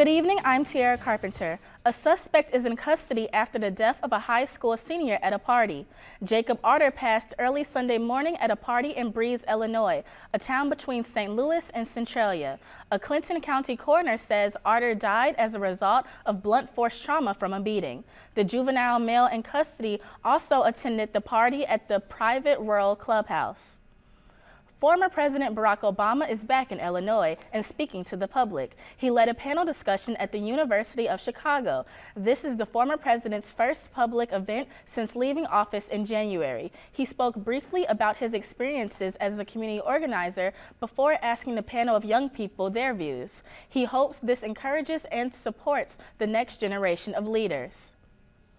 Good evening, I'm Tiara Carpenter. A suspect is in custody after the death of a high school senior at a party. Jacob Arter passed early Sunday morning at a party in Breeze, Illinois, a town between St. Louis and Centralia. A Clinton County coroner says Arter died as a result of blunt force trauma from a beating. The juvenile male in custody also attended the party at the private rural clubhouse. Former President Barack Obama is back in Illinois and speaking to the public. He led a panel discussion at the University of Chicago. This is the former president's first public event since leaving office in January. He spoke briefly about his experiences as a community organizer before asking the panel of young people their views. He hopes this encourages and supports the next generation of leaders.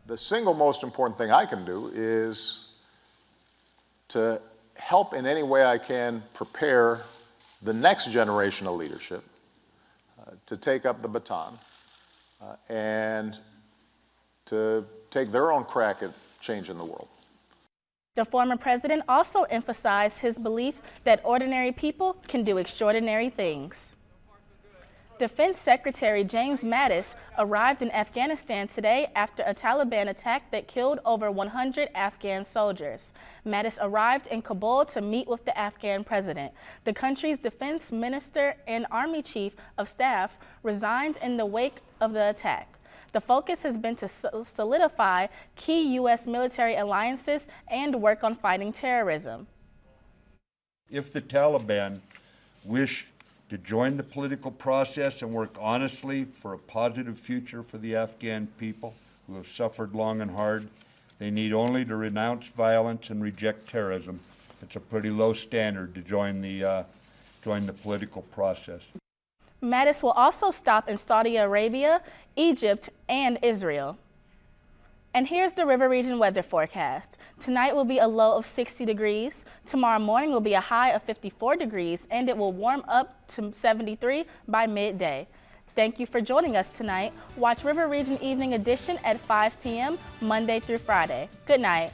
The single most important thing I can do is to help in any way I can prepare the next generation of leadership to take up the baton and to take their own crack at changing the world. The former president also emphasized his belief that ordinary people can do extraordinary things. Defense Secretary James Mattis arrived in Afghanistan today after a Taliban attack that killed over 100 Afghan soldiers. Mattis arrived in Kabul to meet with the Afghan president. The country's defense minister and army chief of staff resigned in the wake of the attack. The focus has been to solidify key U.S. military alliances and work on fighting terrorism. If the Taliban wish to join the political process and work honestly for a positive future for the Afghan people who have suffered long and hard, they need only to renounce violence and reject terrorism. It's a pretty low standard to join the political process. Mattis will also stop in Saudi Arabia, Egypt, and Israel. And here's the River Region weather forecast. Tonight will be a low of 60 degrees. Tomorrow morning will be a high of 54 degrees, and it will warm up to 73 by midday. Thank you for joining us tonight. Watch River Region Evening Edition at 5 p.m. Monday through Friday. Good night.